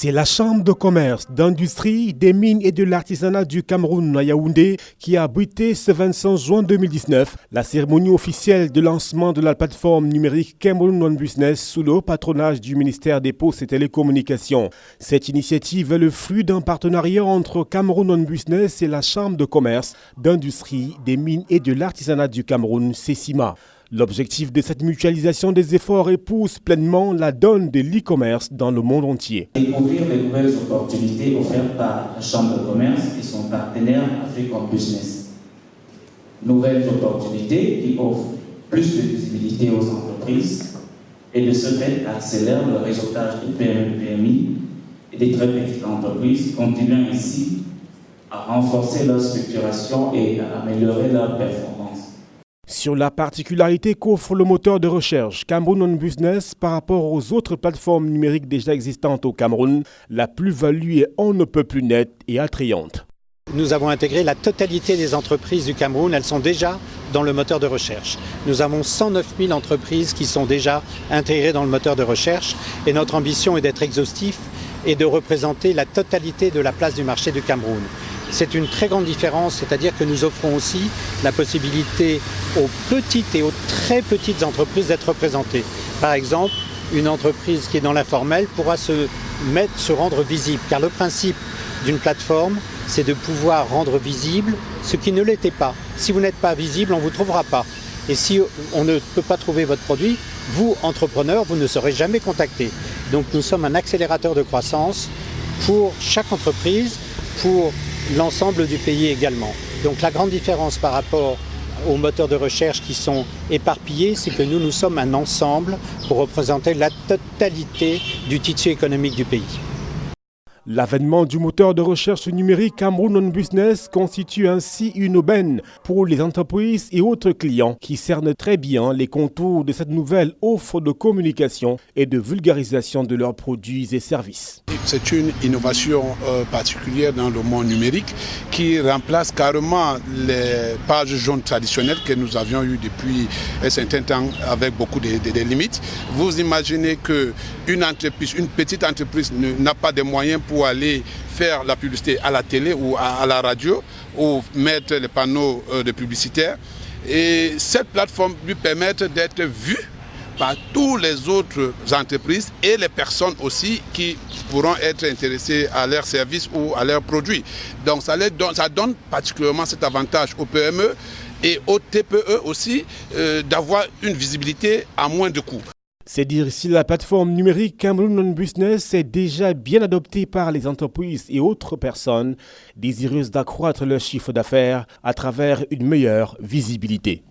C'est la Chambre de commerce, d'industrie, des mines et de l'artisanat du Cameroun à Yaoundé qui a abrité ce 25 juin 2019 la cérémonie officielle de lancement de la plateforme numérique Cameroun On Business sous le haut patronage du ministère des Postes et Télécommunications. Cette initiative est le fruit d'un partenariat entre Cameroun On Business et la Chambre de commerce, d'industrie, des mines et de l'artisanat du Cameroun, CECIMA. L'objectif de cette mutualisation des efforts épouse pleinement la donne de l'e-commerce dans le monde entier. Découvrir les nouvelles opportunités offertes par la Chambre de commerce et son partenaire Afrique On Business. Nouvelles opportunités qui offrent plus de visibilité aux entreprises et de ce fait accélèrent le réseautage des PME, PMI et des très petites entreprises, contribuant ainsi à renforcer leur structuration et à améliorer leur performance. Sur la particularité qu'offre le moteur de recherche Cameroun On Business par rapport aux autres plateformes numériques déjà existantes au Cameroun, la plus-value est on ne peut plus nette et attrayante. Nous avons intégré la totalité des entreprises du Cameroun, elles sont déjà dans le moteur de recherche. Nous avons 109 000 entreprises qui sont déjà intégrées dans le moteur de recherche et notre ambition est d'être exhaustif et de représenter la totalité de la place du marché du Cameroun. C'est une très grande différence, c'est-à-dire que nous offrons aussi la possibilité aux petites et aux très petites entreprises d'être représentées. Par exemple, une entreprise qui est dans l'informel pourra se rendre visible, car le principe d'une plateforme, c'est de pouvoir rendre visible ce qui ne l'était pas. Si vous n'êtes pas visible, on ne vous trouvera pas. Et si on ne peut pas trouver votre produit, vous, entrepreneur, vous ne serez jamais contacté. Donc nous sommes un accélérateur de croissance pour chaque entreprise, pour l'ensemble du pays également. Donc la grande différence par rapport aux moteurs de recherche qui sont éparpillés, c'est que nous sommes un ensemble pour représenter la totalité du tissu économique du pays. L'avènement du moteur de recherche numérique Cameroun On Business constitue ainsi une aubaine pour les entreprises et autres clients qui cernent très bien les contours de cette nouvelle offre de communication et de vulgarisation de leurs produits et services. C'est une innovation particulière dans le monde numérique qui remplace carrément les pages jaunes traditionnelles que nous avions eues depuis un certain temps avec beaucoup de limites. Vous imaginez qu'une entreprise, une petite entreprise n'a pas de moyens pour aller faire la publicité à la télé ou à la radio ou mettre les panneaux de publicitaires. Et cette plateforme lui permet d'être vue par toutes les autres entreprises et les personnes aussi qui pourront être intéressées à leurs services ou à leurs produits. Donc ça donne particulièrement cet avantage aux PME et aux TPE aussi d'avoir une visibilité à moins de coûts. C'est dire si la plateforme numérique Cameroun On Business est déjà bien adoptée par les entreprises et autres personnes désireuses d'accroître leur chiffre d'affaires à travers une meilleure visibilité.